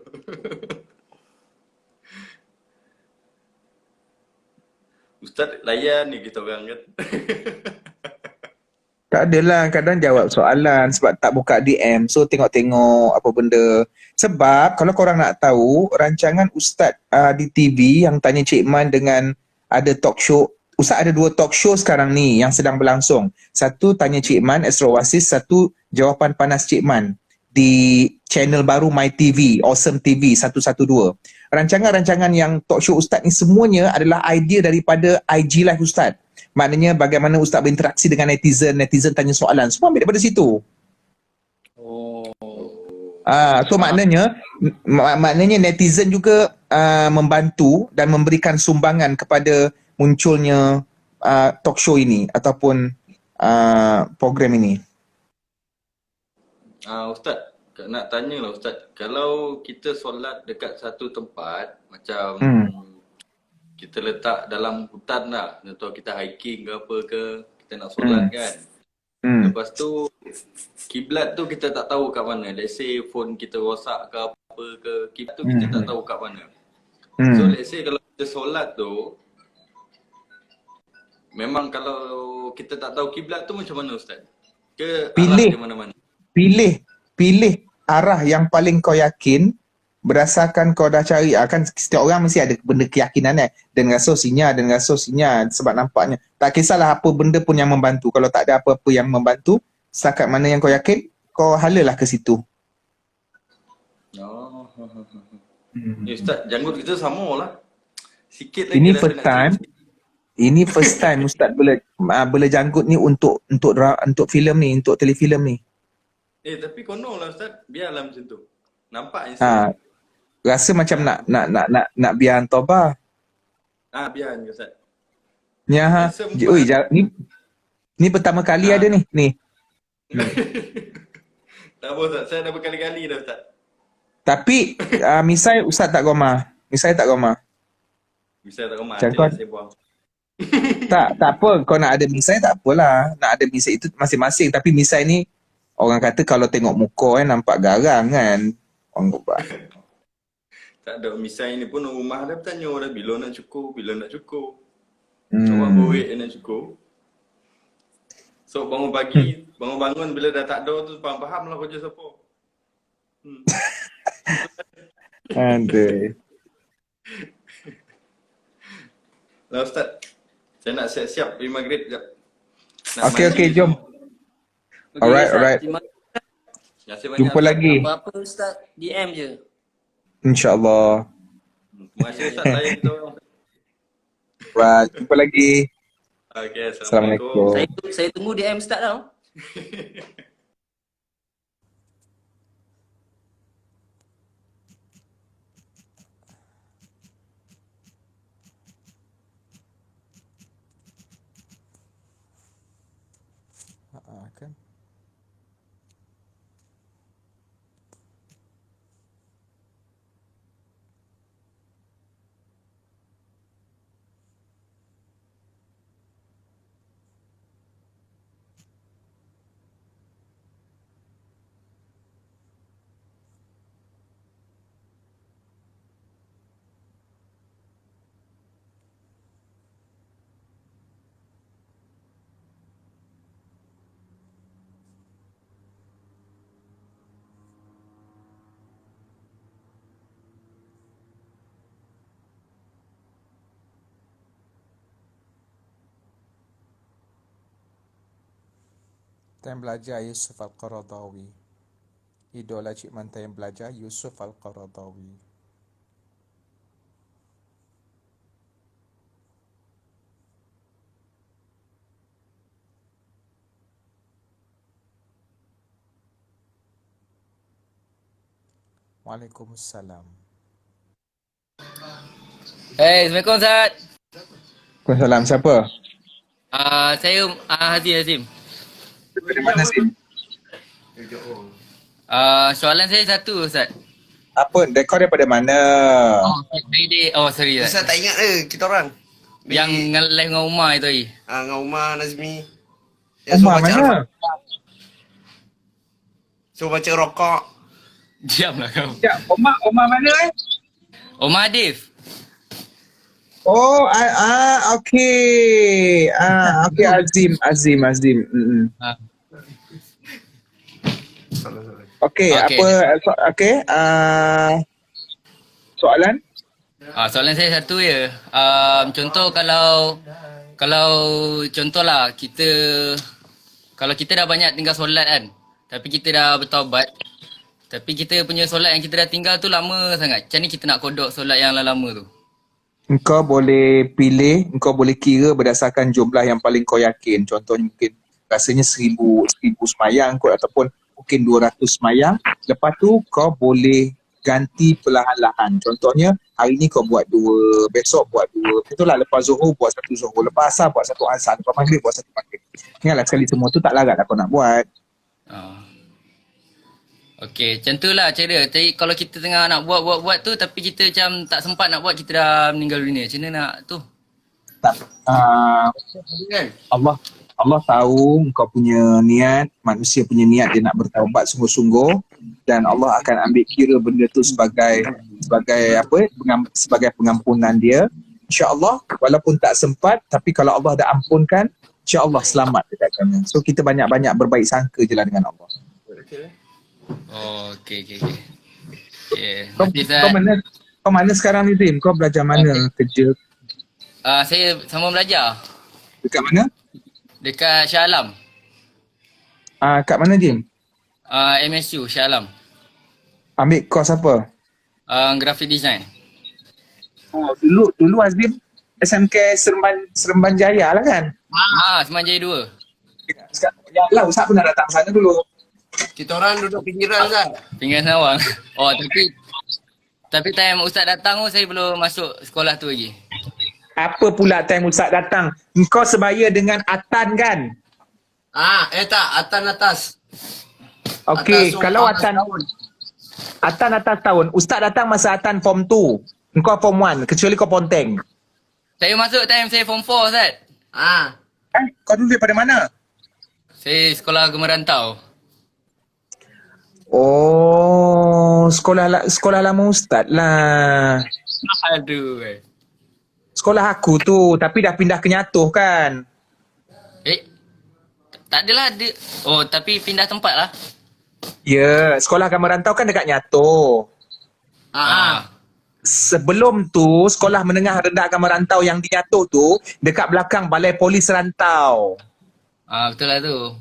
Ustaz layan ni kita orang kan. Tak adalah. Kadang jawab soalan sebab tak buka DM. So tengok-tengok apa benda. Sebab kalau korang nak tahu, rancangan Ustaz di TV yang tanya Cik Man dengan ada talk show. Ustaz ada 2 talk show sekarang ni yang sedang berlangsung. Satu tanya Cik Man, Astro Oasis. Satu jawapan panas Cik Man di channel baru My TV, Awesome TV 112. Rancangan-rancangan yang talk show Ustaz ni semuanya adalah idea daripada IG Live Ustaz. Maknanya bagaimana Ustaz berinteraksi dengan netizen tanya soalan. Semua ambil daripada situ. So maknanya netizen juga membantu dan memberikan sumbangan kepada munculnya talk show ini ataupun program ini. Ustaz, nak tanya lah Ustaz. Kalau kita solat dekat satu tempat, macam kita letak dalam hutan lah. Contoh kita hiking ke apa ke, kita nak solat kan. Lepas tu, kiblat tu kita tak tahu kat mana. Let's say phone kita rosak ke apa ke, kiblat tu kita tak tahu kat mana. So let's say kalau kita solat tu, memang kalau kita tak tahu kiblat tu macam mana Ustaz? Ke arah ke mana-mana? Pilih arah yang paling kau yakin berdasarkan kau dah cari. Kan setiap orang mesti ada benda keyakinan dan rasa sinya sebab nampaknya. Tak kisahlah apa benda pun yang membantu. Kalau tak ada apa-apa yang membantu, setakat mana yang kau yakin, kau halalah ke situ. Ustaz, janggut kita sama lah. Sikit lagi. Ini first time Ustaz bela janggut ni untuk filem ni, untuk telefilm ni. Tapi konon lah Ustaz, biarlah macam tu. Nampak Instagram. Rasa macam nak biar toba. Biar Ustaz. Ya ni pertama kali ada ni. Tak apa Ustaz, saya dah berkali-kali dah Ustaz. Tapi misai Ustaz tak gomah. Misai tak gomah. Saya buang. Tak apa, kau nak ada misai tak apalah. Nak ada misai itu masing-masing, tapi misai ni orang kata kalau tengok muka nampak garang kan. Orang buat. Tak ada, misai ni pun rumah dah bertanya dah bila nak cukur. Orang duit nak cukur. So bangun pagi, bangun-bangun bila dah tak ada tu faham lah kerja siapa. Aduh. Lah Ustaz, saya nak siap-siap pergi maghrib sekejap. Okey, jom. Alright. Jumpa lagi. Apa-apa Ustaz, DM je. InsyaAllah. Terima kasih Ustaz, layan kita orang. Right, jumpa lagi. Okay, Assalamualaikum. Saya tunggu DM Ustaz tau. Kan? Time belajar Yusuf Al-Qaradawi. Idola Cik Man time belajar Yusuf Al-Qaradawi. Waalaikumsalam. Assalamualaikum Ustaz. Waalaikumsalam. Siapa? Saya Hazim. Dari mana sih? Soalan saya satu Ustaz. Apa? Kau daripada mana? Sorry Ustaz. Ustaz tak ingat ke kita orang? Yang live dengan Umar itu tadi. Dengan Umar Nazmi. Yang Umar mana? Suruh baca rokok. Diamlah kau. Ya, Omar mana Umar Adif. Oh, okey. Okey, Azim. Okey, Okey. okey. Soalan? Soalan saya satu je. Contoh kalau contohlah kalau kita dah banyak tinggal solat kan. Tapi kita dah bertaubat. Tapi kita punya solat yang kita dah tinggal tu lama sangat. Macam ni kita nak kodok solat yang lama tu? Engkau boleh pilih, engkau boleh kira berdasarkan jumlah yang paling kau yakin. Contohnya mungkin rasanya 1000 semayang kot ataupun mungkin 200 semayang. Lepas tu kau boleh ganti perlahan-lahan. Contohnya hari ni kau buat 2, besok buat 2. Itulah lepas Zuhur buat 1 Zuhur, lepas Asar buat 1 Asar, lepas Maghrib buat 1 Maghrib. Ingatlah sekali semua tu tak larat lah kau nak buat. Okey, macam tu lah cara. Jadi kalau kita tengah nak buat tu tapi kita macam tak sempat nak buat, kita dah meninggal dunia. Macam mana nak tu? Tak. Allah tahu kau punya niat, manusia punya niat dia nak bertaubat sungguh-sungguh dan Allah akan ambil kira benda tu sebagai pengampunan dia. InsyaAllah walaupun tak sempat tapi kalau Allah dah ampunkan, InsyaAllah selamat dekat kami. So kita banyak-banyak berbaik sangka je lah dengan Allah. Oh, okey. Nanti Kau mana sekarang ni, Zim? Kau belajar mana? Kerja? saya sama belajar Dekat mana? dekat Shah Alam. Kat mana, Jim? MSU Shah Alam. Ambil kos apa? Graphic design. Oh, dulu Azim SMK Seremban Jaya lah kan? Semanjaya 2. Yalah, Ustaz pernah datang sana dulu. Kita orang duduk pinggiran Ustaz. Pinggan Senawang. Oh, tapi time Ustaz datang tu saya belum masuk sekolah tu lagi. Apa pula time Ustaz datang? Engkau sebaya dengan Atan kan? Tak, Atan atas. Okey, Atas kalau atas Atan tahun. Atan atas tahun, Ustaz datang masa Atan form 2. Engkau form 1, kecuali kau ponteng. Saya masuk time saya form 4 Ustaz. Kau dulu daripada mana? Saya sekolah agama rantau. Oh, sekolah lama Ustaz lah. Aduh. Sekolah aku tu, tapi dah pindah ke Nyatuh kan? Tak adalah dia. Oh, tapi pindah tempat lah. Ya, sekolah agama rantau kan dekat Nyatuh. Sebelum tu, sekolah menengah rendah agama rantau yang di Nyatuh tu, dekat belakang balai polis rantau. Betul lah tu.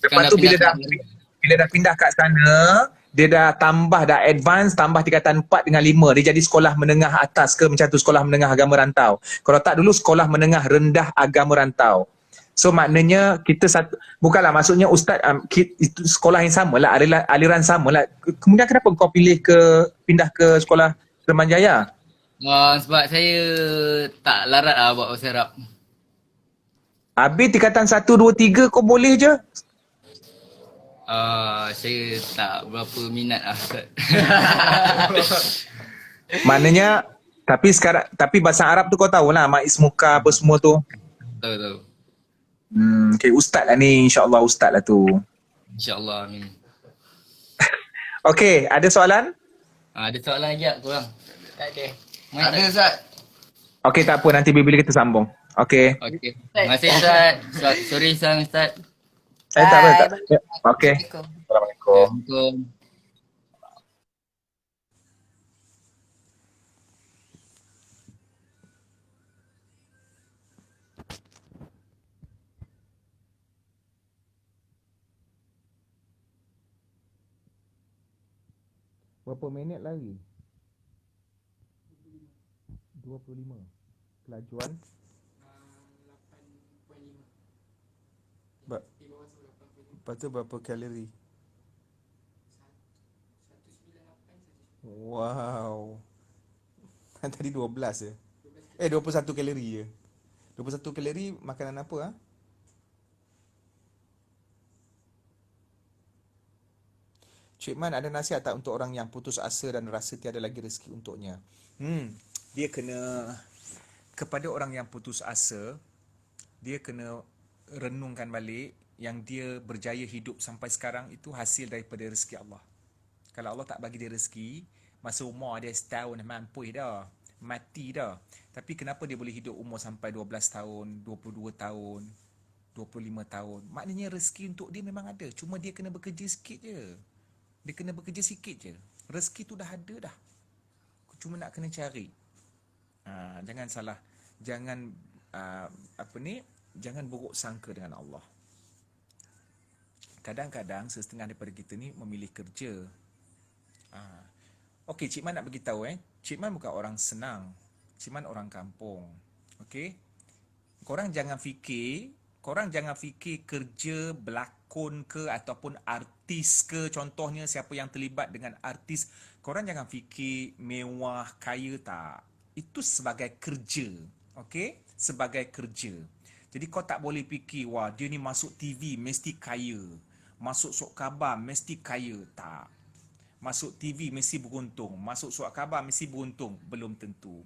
Lepas tu bila dah pindah kat sana, dia dah tambah, dah advance, tambah tingkatan 4 dengan 5. Dia jadi sekolah menengah atas ke macam tu, sekolah menengah agama rantau. Kalau tak dulu sekolah menengah rendah agama rantau. So maknanya kita bukanlah maksudnya Ustaz, itu sekolah yang sama lah, aliran sama lah. Kemudian kenapa kau pindah ke sekolah Seremban Jaya? Sebab saya tak larat lah buat bahasa Arab. Habis tingkatan 1, 2, 3 kau boleh je? Saya tak berapa minat lah Ustaz. Maknanya tapi bahasa Arab tu kau tahu lah, Maiz Muka apa semua tu. Tahu. Okay, Ustaz lah ni, insyaAllah Ustaz lah tu. InsyaAllah, amin. Okay, ada soalan? Ada soalan lagi tak korang? Tak ada. Ada Ustaz. Okay, tak apa, nanti bila kita sambung. Okay. Terima kasih Ustaz. Sorry sang Ustaz. Tak apa. Okay. Assalamualaikum. Assalamualaikum. Berapa minit lagi? 25. Kelajuan? 8.5. Lepas tu berapa kalori? Wow. Tadi 12 je. 21 kalori je. 21 kalori makanan apa Cik Man, ada nasihat tak untuk orang yang putus asa dan rasa tiada lagi rezeki untuknya? Dia kena kepada orang yang putus asa, dia kena renungkan balik yang dia berjaya hidup sampai sekarang itu hasil daripada rezeki Allah. Kalau Allah tak bagi dia rezeki, masa umur dia setahun mampus dah, mati dah. Tapi kenapa dia boleh hidup umur sampai 12 tahun, 22 tahun, 25 tahun? Maknanya rezeki untuk dia memang ada. Cuma dia kena bekerja sikit je. Dia kena bekerja sikit je. Rezeki tu dah ada dah. Cuma nak kena cari. Jangan salah. Jangan jangan buruk sangka dengan Allah. Kadang-kadang setengah daripada kita ni memilih kerja. Okey, Cik Man nak beritahu Cik Man bukan orang senang. Cik Man orang kampung. Okey? Korang jangan fikir kerja berlakon ke ataupun artis ke, contohnya siapa yang terlibat dengan artis, korang jangan fikir mewah, kaya, tak. Itu sebagai kerja. Okey? Sebagai kerja. Jadi kau tak boleh fikir, wah dia ni masuk TV mesti kaya. Masuk surat khabar mesti kaya. Tak. Masuk TV mesti beruntung. Masuk surat khabar mesti beruntung. Belum tentu.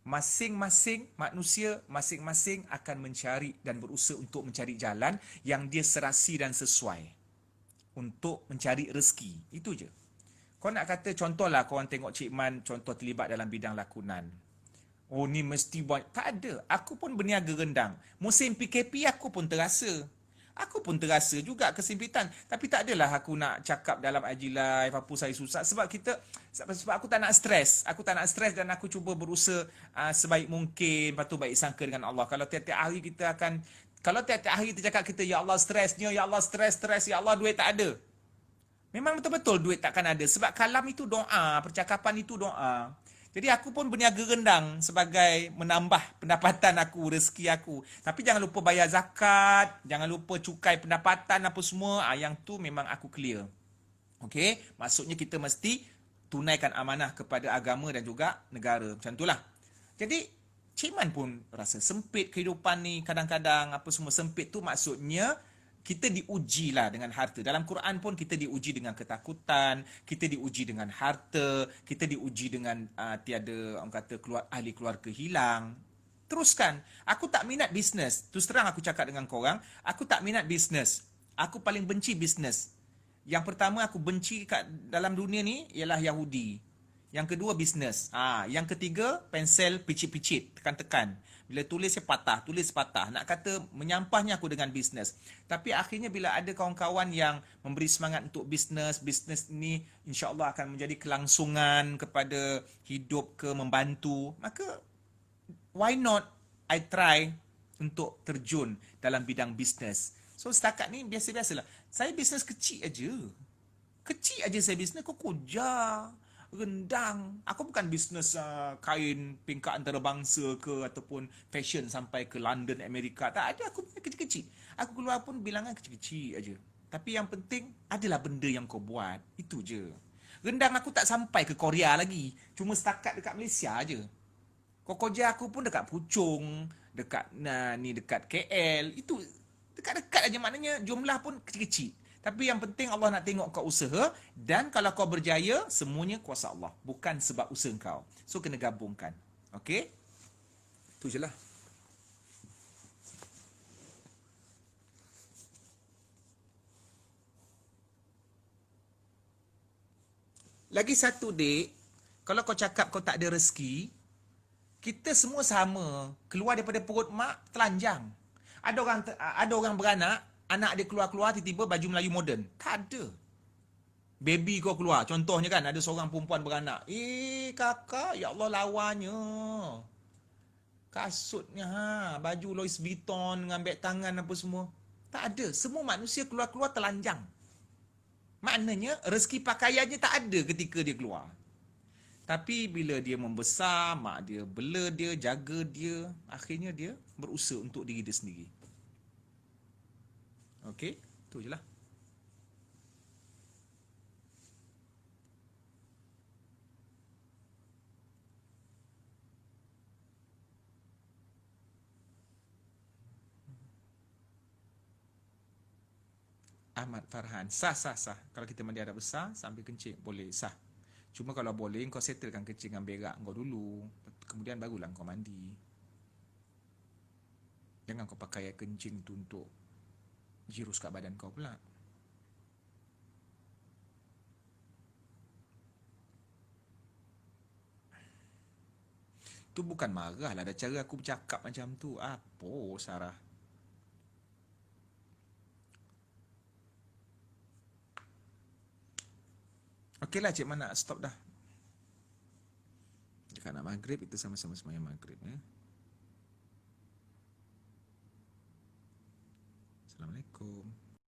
Masing-masing manusia, masing-masing akan mencari dan berusaha untuk mencari jalan yang dia serasi dan sesuai untuk mencari rezeki. Itu je. Kau nak kata contohlah korang tengok Cik Man contoh terlibat dalam bidang lakonan. Oh ni mesti buat. Tak ada. Aku pun berniaga rendang. Musim PKP aku pun terasa. Aku pun terasa juga kesempitan. Tapi tak adalah aku nak cakap dalam IG Live apa saya susah. Sebab aku tak nak stres. Aku tak nak stres dan aku cuba berusaha sebaik mungkin. Lepas tu baik sangka dengan Allah. Kalau tiap-tiap hari kita cakap kita, ya Allah stresnya, ya Allah stres, ya Allah duit tak ada. Memang betul-betul duit takkan ada. Sebab kalam itu doa, percakapan itu doa. Jadi aku pun berniaga rendang sebagai menambah pendapatan aku, rezeki aku. Tapi jangan lupa bayar zakat, jangan lupa cukai pendapatan apa semua. Yang tu memang aku clear. Okey? Maksudnya kita mesti tunaikan amanah kepada agama dan juga negara. Macam itulah. Jadi Cik Man pun rasa sempit kehidupan ni kadang-kadang, apa semua sempit tu maksudnya kita diuji lah dengan harta. Dalam Quran pun kita diuji dengan ketakutan, kita diuji dengan harta, kita diuji dengan tiada orang kata ahli keluarga hilang. Teruskan. Aku tak minat bisnes. Terus terang aku cakap dengan korang, aku tak minat bisnes. Aku paling benci bisnes. Yang pertama aku benci kat dalam dunia ni ialah Yahudi. Yang kedua bisnes. Yang ketiga pensel picit-picit, tekan-tekan. Bila tulis saya patah, tulis patah. Nak kata menyampahnya aku dengan bisnes. Tapi akhirnya bila ada kawan-kawan yang memberi semangat untuk bisnes ni insya-Allah akan menjadi kelangsungan kepada hidup ke membantu, maka why not I try untuk terjun dalam bidang bisnes. So setakat ni biasa-biasalah. Saya bisnes kecil aja. Kecil aja saya bisnes, kau kujar rendang. Aku bukan bisnes kain pingkat antarabangsa ke ataupun fashion sampai ke London, Amerika. Tak ada, aku punya kecil-kecil. Aku keluar pun bilangan kecil-kecil aja. Tapi yang penting adalah benda yang kau buat. Itu je. Rendang aku tak sampai ke Korea lagi. Cuma setakat dekat Malaysia aje. Kau kerja aku pun dekat Puchong, dekat dekat KL. Itu dekat-dekat aja, maknanya jumlah pun kecil-kecil. Tapi yang penting Allah nak tengok kau usaha, dan kalau kau berjaya, semuanya kuasa Allah. Bukan sebab usaha kau. So, kena gabungkan. Okey? Itu je lah. Lagi satu, Dek. Kalau kau cakap kau tak ada rezeki, kita semua sama. Keluar daripada perut mak, telanjang. Ada orang beranak, anak dia keluar-keluar tiba-tiba baju Melayu moden. Tak ada. Baby kau keluar. Contohnya kan ada seorang perempuan beranak. Kakak, ya Allah lawanya. Kasutnya baju Louis Vuitton dengan beg tangan apa semua. Tak ada. Semua manusia keluar-keluar telanjang. Maknanya rezeki pakaiannya tak ada ketika dia keluar. Tapi bila dia membesar, mak dia bela dia, jaga dia, akhirnya dia berusaha untuk diri dia sendiri. Okey, tu je lah. Ahmad Farhan, sah. Kalau kita mandi adat besar, sambil kencing, boleh, sah. Cuma kalau boleh, kau settlekan kencing dengan berak kau dulu. Kemudian barulah kau mandi. Jangan kau pakai air kencing tu untuk jirus kat badan kau pula. Tu bukan marah lah, ada cara aku bercakap macam tu. Apa Sarah? Okey lah Cik Man nak stop dah. Dekat nak maghrib, kita sama-sama semayang maghrib ya. Assalamualaikum.